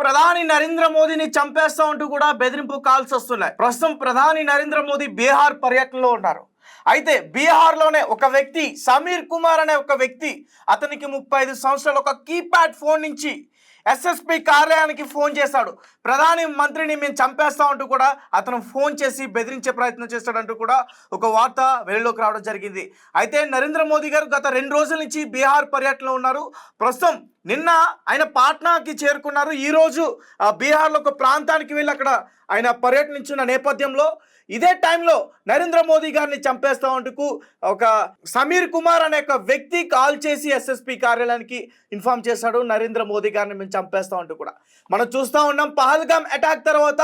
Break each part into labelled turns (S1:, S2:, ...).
S1: ప్రధాని నరేంద్ర మోదీని చంపేస్తా అంటూ కూడా బెదిరింపు కాల్స్ వస్తున్నాయి. ప్రస్తుతం ప్రధాని నరేంద్ర మోదీ బీహార్ పర్యటనలో ఉన్నారు. అయితే బీహార్లోనే ఒక వ్యక్తి సమీర్ కుమార్ అనే ఒక వ్యక్తి, అతనికి 35 సంవత్సరాలు, ఒక కీప్యాడ్ ఫోన్ నుంచి ఎస్ఎస్పీ కార్యాలయానికి ఫోన్ చేశాడు. ప్రధాని మంత్రిని మేము చంపేస్తాం అంటూ కూడా అతను ఫోన్ చేసి బెదిరించే ప్రయత్నం చేస్తాడంటూ కూడా ఒక వార్త వెలుగులోకి రావడం జరిగింది. అయితే నరేంద్ర మోదీ గారు గత 2 రోజుల నుంచి బీహార్ పర్యటనలో ఉన్నారు. ప్రస్తుతం నిన్న ఆయన పాట్నాకి చేరుకున్నారు. ఈరోజు బీహార్లో ఒక ప్రాంతానికి వెళ్ళి అక్కడ ఆయన పర్యటించిన నేపథ్యంలో ఇదే టైంలో నరేంద్ర మోదీ గారిని చంపేస్తామంటూ ఒక సమీర్ కుమార్ అనే ఒక వ్యక్తి కాల్ చేసి ఎస్ఎస్పీ కార్యాలయానికి ఇన్ఫార్మ్ చేశాడు. నరేంద్ర మోదీ గారిని మేము చంపేస్తామంటూ కూడా మనం చూస్తూ ఉన్నాం. పహల్గామ్ అటాక్ తర్వాత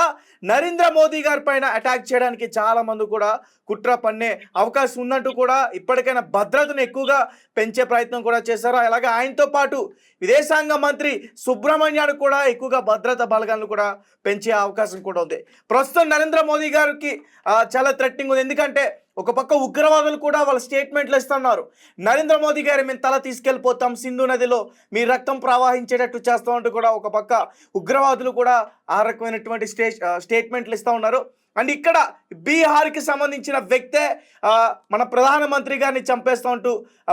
S1: నరేంద్ర మోదీ గారి పైన అటాక్ చేయడానికి చాలా మంది కూడా కుట్ర పన్నే అవకాశం ఉన్నట్టు కూడా ఇప్పటికైనా భద్రతను ఎక్కువగా పెంచే ప్రయత్నం కూడా చేశారు. అలాగే ఆయనతో పాటు విదేశాంగ మంత్రి సుబ్రహ్మణ్యాన్ని కూడా ఎక్కువగా భద్రతా బలగాలను కూడా పెంచే అవకాశం కూడా ఉంది. ప్రస్తుతం నరేంద్ర మోదీ గారికి చాలా థ్రెట్నింగ్ ఉంది. ఎందుకంటే ఒక పక్క ఉగ్రవాదులు కూడా వాళ్ళ స్టేట్మెంట్లు ఇస్తున్నారు. నరేంద్ర మోదీ గారు మేము తల తీసుకెళ్ళిపోతాం, సింధు నదిలో మీ రక్తం ప్రవహించేటట్టు చేస్తామంటూ కూడా ఒక పక్క ఉగ్రవాదులు కూడా ఆ రకమైనటువంటి స్టేట్మెంట్లు ఇస్తూ ఉన్నారు. అండ్ ఇక్కడ బీహార్కి సంబంధించిన వ్యక్తే మన ప్రధానమంత్రి గారిని చంపేస్తామంటూ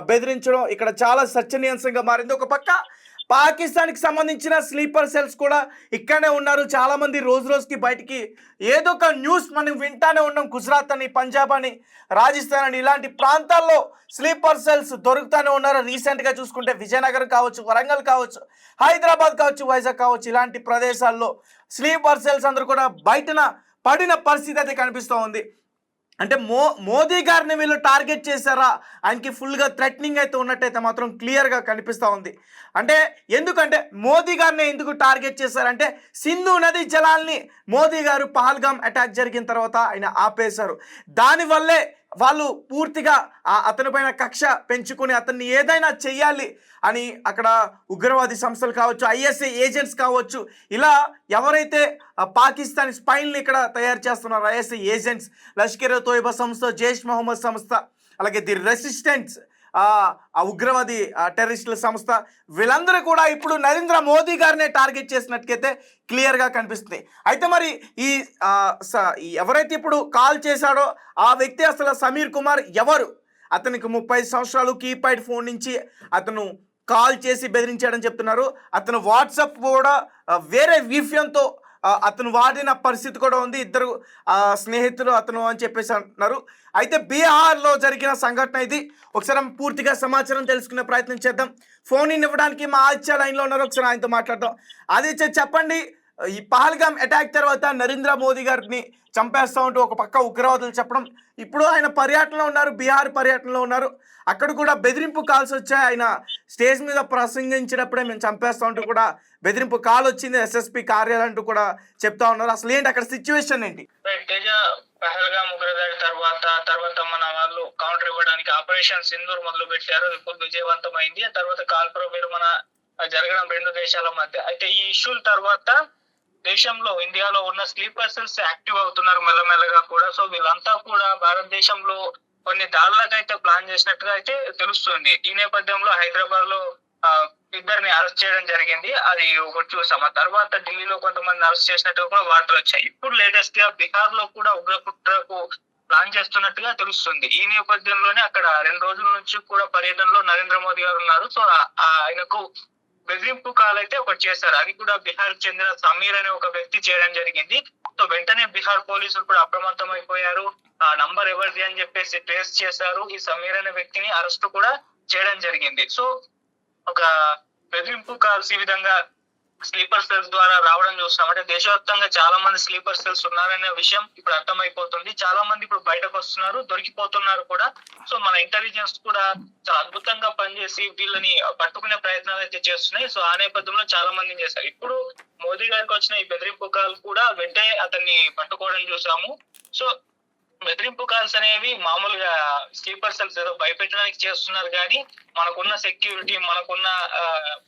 S1: బెదిరించడం ఇక్కడ చాలా చర్చనీయాంశంగా మారింది. ఒక పక్క పాకిస్తాన్కి సంబంధించిన స్లీపర్ సెల్స్ కూడా ఇక్కడనే ఉన్నారు. చాలామంది రోజు రోజుకి బయటికి ఏదో ఒక న్యూస్ మనం వింటానే ఉన్నాం. గుజరాత్ అని, పంజాబ్ అని, రాజస్థాన్ అని ఇలాంటి ప్రాంతాల్లో స్లీపర్ సెల్స్ దొరుకుతూనే ఉన్నారు. రీసెంట్గా చూసుకుంటే విజయనగరం కావచ్చు, వరంగల్ కావచ్చు, హైదరాబాద్ కావచ్చు, వైజాగ్ కావచ్చు, ఇలాంటి ప్రదేశాల్లో స్లీపర్ సెల్స్ అందరూ కూడా బయటన పడిన పరిస్థితి అయితే కనిపిస్తూ ఉంది. అంటే మోదీ గారిని వీళ్ళు టార్గెట్ చేశారా, ఆయనకి ఫుల్గా థ్రెట్నింగ్ అయితే ఉన్నట్టయితే మాత్రం క్లియర్గా కనిపిస్తూ ఉంది. అంటే ఎందుకంటే మోదీ గారిని ఎందుకు టార్గెట్ చేశారంటే సింధు నది జలాల్ని మోదీ గారు పహల్గామ్ అటాక్ జరిగిన తర్వాత ఆయన ఆపేశారు. దానివల్లే వాళ్ళు పూర్తిగా అతని పైన కక్ష పెంచుకొని అతన్ని ఏదైనా చెయ్యాలి అని అక్కడ ఉగ్రవాది సంస్థలు కావచ్చు, ఐఎస్ఐ ఏజెంట్స్ కావచ్చు, ఇలా ఎవరైతే పాకిస్తాన్ స్పైన్ని ఇక్కడ తయారు చేస్తున్నారు, ఐఎస్ఐ ఏజెంట్స్, లష్కర్ తోయిబా సంస్థ, జైష్ మహమ్మద్ సంస్థ, అలాగే ది రెసిస్టెన్స్ ఆ ఉగ్రవాది టెర్రరిస్టుల సంస్థ, వీళ్ళందరూ కూడా ఇప్పుడు నరేంద్ర మోదీ గారినే టార్గెట్ చేసినట్టుకైతే క్లియర్గా కనిపిస్తుంది. అయితే మరి ఈ ఎవరైతే ఇప్పుడు కాల్ చేశాడో ఆ వ్యక్తి అసలు సమీర్ కుమార్ ఎవరు? అతనికి 35 సంవత్సరాలు, కీప్యాడ్ ఫోన్ నుంచి అతను కాల్ చేసి బెదిరించాడని చెప్తున్నారు. అతను వాట్సాప్ కూడా వేరే విఫ్యంతో అతను వాడిన పరిస్థితి కూడా ఉంది. ఇద్దరు స్నేహితులు అతను అని చెప్పేసి అంటున్నారు. అయితే బీహార్లో జరిగిన సంఘటన ఇది. ఒకసారి పూర్తిగా సమాచారం తెలుసుకునే ప్రయత్నం చేద్దాం. ఫోన్ ఇవ్వడానికి మా ఆదిత్య లైన్లో ఉన్నారు, ఒకసారి ఆయనతో మాట్లాడదాం. ఆదిత్య, చెప్పండి, ఈ పహల్గామ్ అటాక్ తర్వాత నరేంద్ర మోదీ గారిని చంపేస్తామంటూ ఒక పక్క ఉగ్రవాదులు చెప్పడం, ఇప్పుడు ఆయన పర్యటనలో ఉన్నారు, బీహార్ పర్యటనలో ఉన్నారు, అక్కడ కూడా బెదిరింపు కాల్స్ వచ్చాయి. ఆయన స్టేజ్ మీద ప్రసంగించినప్పుడే మేము చంపేస్తామంటూ కూడా బెదిరింపు కాల్ వచ్చింది ఎస్ఎస్పీ కార్యాలయం అంటూ కూడా చెప్తా ఉన్నారు. అసలు ఏంటి అక్కడ సిచ్యువేషన్ ఏంటి?
S2: పహల్గామ్ ఉగ్రదాడి తర్వాత మన వాళ్ళు కౌంటర్ ఇవ్వడానికి ఆపరేషన్ సింధూర్ మొదలు పెట్టారు. ఇప్పుడు విజయవంతమైంది. ఆ తర్వాత కాల్పుల విరమణ జరగడం 2 దేశాల మధ్య. అయితే ఈ ఇష్యూల తర్వాత దేశంలో, ఇండియాలో ఉన్న స్లీపర్ సెల్స్ యాక్టివ్ అవుతున్నారు మెల్లమెల్లగా కూడా. సో వీళ్ళంతా కూడా భారతదేశంలో కొన్ని దాడులకైతే ప్లాన్ చేసినట్టుగా అయితే తెలుస్తుంది. ఈ నేపథ్యంలో హైదరాబాద్ లో ఇద్దరిని అరెస్ట్ చేయడం జరిగింది. అది ఒకటి చూసాం. ఆ తర్వాత ఢిల్లీలో కొంతమంది అరెస్ట్ చేసినట్టుగా కూడా వార్తలు వచ్చాయి. ఇప్పుడు లేటెస్ట్ గా బీహార్ లో కూడా ఉగ్రకుట్రకు ప్లాన్ చేస్తున్నట్టుగా తెలుస్తుంది. ఈ నేపథ్యంలోనే అక్కడ 2 రోజుల నుంచి కూడా పర్యటనలో నరేంద్ర మోదీ గారు ఉన్నారు. సో ఆయనకు బెదిరింపు కాల్ అయితే ఒకటి చేశారు. అది కూడా బీహార్ చెందిన సమీర్ అనే ఒక వ్యక్తి చేయడం జరిగింది. సో వెంటనే బీహార్ పోలీసులు కూడా అప్రమత్తం అయిపోయారు. ఆ నంబర్ ఎవరిది అని చెప్పేసి ట్రేస్ చేశారు. ఈ సమీర్ అనే వ్యక్తిని అరెస్ట్ కూడా చేయడం జరిగింది. సో ఒక బెదిరింపు కాల్స్ ఈ విధంగా స్లీపర్ సెల్స్ ద్వారా రావడం చూస్తాం. అంటే దేశవ్యాప్తంగా చాలా మంది స్లీపర్ సెల్స్ ఉన్నారనే విషయం ఇప్పుడు అర్థమైపోతుంది. చాలా మంది ఇప్పుడు బయటకు వస్తున్నారు, దొరికిపోతున్నారు కూడా. సో మన ఇంటెలిజెన్స్ కూడా చాలా అద్భుతంగా పనిచేసి వీళ్ళని పట్టుకునే ప్రయత్నాలు అయితే చేస్తున్నాయి. సో ఆ నేపథ్యంలో చాలా మంది చేశారు. ఇప్పుడు మోదీ గారికి వచ్చిన ఈ బెదిరింపు కాల్ కూడా వెంటనే అతన్ని పట్టుకోవడం చూసాము. సో బెదిరింపు కాల్స్ అనేవి మామూలుగా స్లీపర్ సెల్స్ ఏదో భయపెట్టడానికి చేస్తున్నారు, కానీ మనకున్న సెక్యూరిటీ, మనకున్న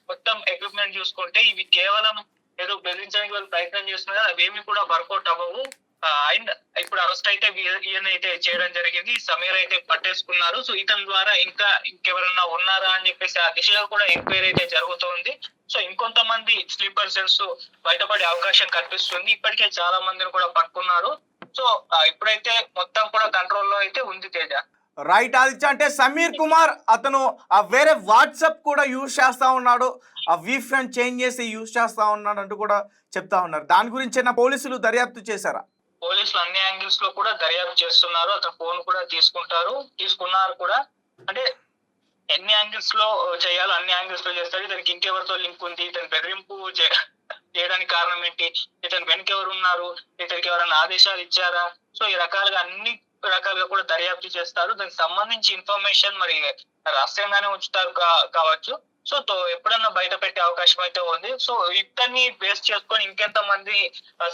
S2: మొత్తం ఎక్విప్మెంట్ చూసుకుంటే ఇవి కేవలం ఏదో బెదిరించడానికి వాళ్ళు ప్రయత్నం చేస్తున్నారు. అవేమి కూడా వర్కౌట్ అవ్వవు. అండ్ ఇప్పుడు అరెస్ట్ అయితే ఈయన అయితే చేయడం జరిగింది. సమీర్ అయితే పట్టేసుకున్నారు. సో ఇతని ద్వారా ఇంకెవరన్నా ఉన్నారా అని చెప్పేసి ఆ దిశలో కూడా ఎంక్వైరీ అయితే జరుగుతుంది. సో ఇంకొంతమంది స్లీపర్ సెల్స్ బయటపడే అవకాశం కనిపిస్తుంది. ఇప్పటికే చాలా మందిని కూడా పట్టుకున్నారు. సో ఇప్పుడైతే మొత్తం కూడా కంట్రోల్లో అయితే ఉంది తేజ.
S1: రైట్ ఆదిత్య, అంటే సమీర్ కుమార్ అతను వేరే వాట్సాప్ కూడా యూజ్ చేస్తా ఉన్నాడు, ఆ వీఫ్రెండ్ చేంజ్ చేసి యూజ్ చేస్తా ఉన్నాడు అంటూ కూడా చెప్తా ఉన్నారు. దాని గురించి పోలీసులు దర్యాప్తు చేశారా?
S2: పోలీసులు అన్ని యాంగిల్స్ లో కూడా దర్యాప్తు చేస్తున్నారు. అతను ఫోన్ కూడా తీసుకున్నారు కూడా. అంటే ఎన్ని యాంగిల్స్ లో చేయాలో అన్ని యాంగిల్స్ లో చేస్తారు. ఇతనికి ఇంకెవరితో లింక్ ఉంది, ఇతను బెదిరింపు చేయడానికి కారణం ఏంటి, ఇతను వెనక ఎవరు ఉన్నారు, ఇతనికి ఎవరైనా ఆదేశాలు ఇచ్చారా, సో ఈ రకాలుగా అన్ని రకాలుగా కూడా దర్యాప్తు చేస్తారు. దానికి సంబంధించి ఇన్ఫర్మేషన్ మరి రహస్యంగానే ఉంచుతారు కావచ్చు. సో ఎప్పుడన్నా బయట పెట్టే అవకాశం అయితే ఉంది. సో ఇతన్ని బేస్ చేసుకొని ఇంకెంత మంది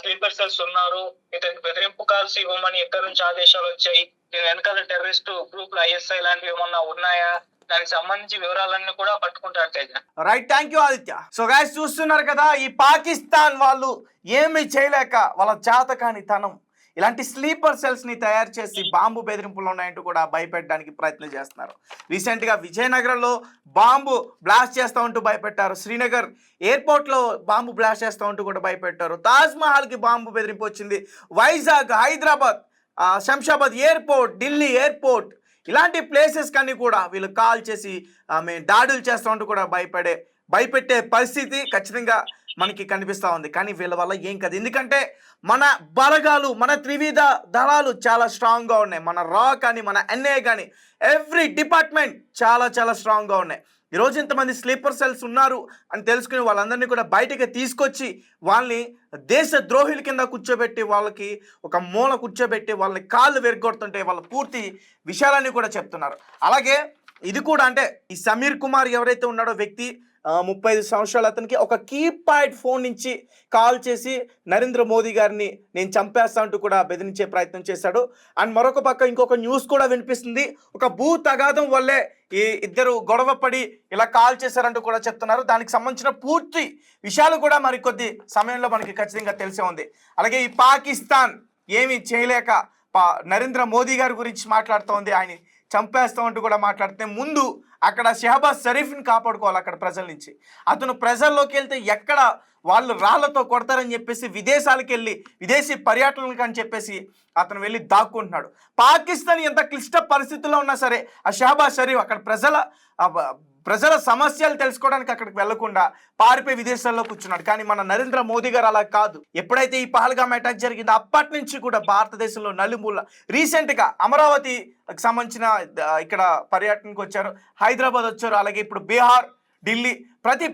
S2: స్లీపర్ సెల్స్ ఉన్నారు, ఇతనికి బెదిరింపు కాల్స్ ఇవ్వమని ఎక్కడి నుంచి ఆదేశాలు వచ్చాయి, దీని వెనకాల టెర్రరిస్ట్ గ్రూప్ ఐఎస్ఐ లాంటివి ఏమన్నా ఉన్నాయా, దానికి సంబంధించి వివరాలన్నీ కూడా పట్టుకుంటారు Teja.
S1: Right, thank you Aditya. So guys చూస్తున్నారు కదా, ఈ పాకిస్తాన్ వాళ్ళు ఏమి చేయలేక వాళ్ళ చేతకాని తనం ఇలాంటి స్లీపర్ సెల్స్ ని తయారు చేసి బాంబు బెదిరింపులు ఉన్నాయంటూ కూడా భయపెట్టడానికి ప్రయత్నం చేస్తున్నారు. రీసెంట్గా విజయనగరంలో బాంబు బ్లాస్ట్ చేస్తూ ఉంటూ భయపెట్టారు. శ్రీనగర్ ఎయిర్పోర్ట్లో బాంబు బ్లాస్ట్ చేస్తూ ఉంటూ కూడా భయపెట్టారు. తాజ్మహల్కి బాంబు బెదిరింపు వచ్చింది. వైజాగ్, హైదరాబాద్, శంషాబాద్ ఎయిర్పోర్ట్, ఢిల్లీ ఎయిర్పోర్ట్, ఇలాంటి ప్లేసెస్ కన్నీ కూడా వీళ్ళు కాల్ చేసి దాడులు చేస్తూ ఉంటూ కూడా భయపెట్టే పరిస్థితి ఖచ్చితంగా మనకి కనిపిస్తూ ఉంది. కానీ వీళ్ళ వల్ల ఏం కాదు, ఎందుకంటే మన బలగాలు, మన త్రివిధ దళాలు చాలా స్ట్రాంగ్గా ఉన్నాయి. మన రా కానీ, మన ఎన్ఏ కానీ, ఎవ్రీ డిపార్ట్మెంట్ చాలా చాలా స్ట్రాంగ్గా ఉన్నాయి. ఈరోజు ఇంతమంది స్లీపర్ సెల్స్ ఉన్నారు అని తెలుసుకుని వాళ్ళందరినీ కూడా బయటకి తీసుకొచ్చి వాళ్ళని దేశ ద్రోహుల కింద కూర్చోబెట్టి, వాళ్ళకి ఒక మూల కూర్చోబెట్టి వాళ్ళని కాళ్ళు వెరగొడుతుంటే వాళ్ళ పూర్తి విషయాలన్నీ కూడా చెప్తున్నారు. అలాగే ఇది కూడా, అంటే ఈ సమీర్ కుమార్ ఎవరైతే ఉన్నాడో వ్యక్తి 35 సంవత్సరాలు, అతనికి ఒక కీప్యాడ్ ఫోన్ నుంచి కాల్ చేసి నరేంద్ర మోదీ గారిని నేను చంపేస్తా అంటూ కూడా బెదిరించే ప్రయత్నం చేశాడు. అండ్ మరొక పక్క ఇంకొక న్యూస్ కూడా వినిపిస్తుంది, ఒక భూ తగాదం వల్లే ఈ ఇద్దరు గొడవ పడి ఇలా కాల్ చేశారంటూ కూడా చెప్తున్నారు. దానికి సంబంధించిన పూర్తి విషయాలు కూడా మరికొద్ది సమయంలో మనకి ఖచ్చితంగా తెలిసే ఉంది. అలాగే ఈ పాకిస్తాన్ ఏమీ చేయలేక నరేంద్ర మోదీ గారి గురించి మాట్లాడుతోంది, ఆయన చంపేస్తామంటూ కూడా మాట్లాడితే ముందు అక్కడ షహబాజ్ షరీఫ్ని కాపాడుకోవాలి అక్కడ ప్రజల నుంచి. అతను ప్రజల్లోకి వెళ్తే ఎక్కడ వాళ్ళు రాళ్లతో కొడతారని చెప్పేసి విదేశాలకు వెళ్ళి విదేశీ పర్యటనలకు అని చెప్పేసి అతను వెళ్ళి దాక్కుంటున్నాడు. పాకిస్తాన్ ఎంత క్లిష్ట పరిస్థితుల్లో ఉన్నా సరే ఆ షహబాజ్ షరీఫ్ అక్కడ ప్రజల సమస్యలు తెలుసుకోవడానికి అక్కడికి వెళ్లకుండా పారిపోయి విదేశాల్లో కూర్చున్నాడు. కానీ మన నరేంద్ర మోదీ గారు అలా కాదు. ఎప్పుడైతే ఈ పహల్గామ్ అటాక్ జరిగిందో అప్పటి నుంచి కూడా భారతదేశంలో నలుమూల, రీసెంట్గా అమరావతికి సంబంధించిన ఇక్కడ పర్యటనకు వచ్చారు, హైదరాబాద్ వచ్చారు, అలాగే ఇప్పుడు బీహార్, ఢిల్లీ, ప్రతి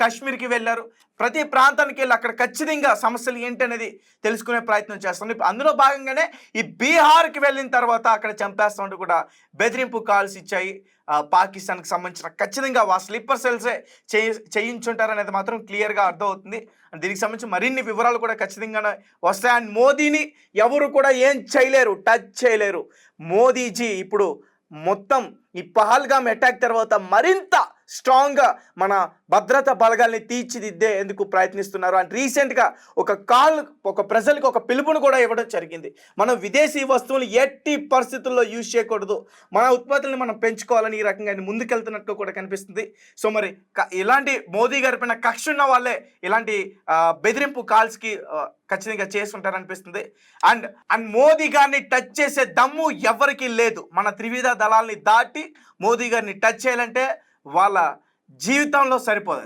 S1: కాశ్మీర్కి వెళ్ళారు. ప్రతి ప్రాంతానికి వెళ్ళి అక్కడ ఖచ్చితంగా సమస్యలు ఏంటనేది తెలుసుకునే ప్రయత్నం చేస్తున్నారు. అందులో భాగంగానే ఈ బీహార్కి వెళ్ళిన తర్వాత అక్కడ చంపేస్తామంటూ కూడా బెదిరింపు కాల్స్ ఇచ్చాయి పాకిస్తాన్కి సంబంధించిన. ఖచ్చితంగా ఆ స్లీపర్ సెల్సే చేయించుంటారనేది మాత్రం క్లియర్గా అర్థమవుతుంది. దీనికి సంబంధించి మరిన్ని వివరాలు కూడా ఖచ్చితంగా వస్తాయి. అండ్ మోదీని ఎవరు కూడా ఏం చేయలేరు, టచ్ చేయలేరు. మోదీజీ ఇప్పుడు మొత్తం ఈ పహల్గామ్ అటాక్ తర్వాత మరింత స్ట్రాంగ్గా మన భద్రతా బలగాల్ని తీర్చిదిద్దేందుకు ప్రయత్నిస్తున్నారు. అండ్ రీసెంట్గా ఒక ప్రజలకు ఒక పిలుపును కూడా ఇవ్వడం జరిగింది. మనం విదేశీ వస్తువులు ఎట్టి పరిస్థితుల్లో యూజ్ చేయకూడదు, మన ఉత్పత్తులను మనం పెంచుకోవాలని ఈ రకంగా ముందుకెళ్తున్నట్టు కూడా కనిపిస్తుంది. సో మరి ఇలాంటి మోదీ గారి పైన కక్ష ఉన్న వాళ్ళే ఇలాంటి బెదిరింపు కాల్స్కి ఖచ్చితంగా చేసి ఉంటారనిపిస్తుంది. అండ్ మోదీ గారిని టచ్ చేసే దమ్ము ఎవరికి లేదు. మన త్రివిధ దళాలని దాటి మోదీ గారిని టచ్ చేయాలంటే వాళ్ళ జీవితంలో సరిపోదు.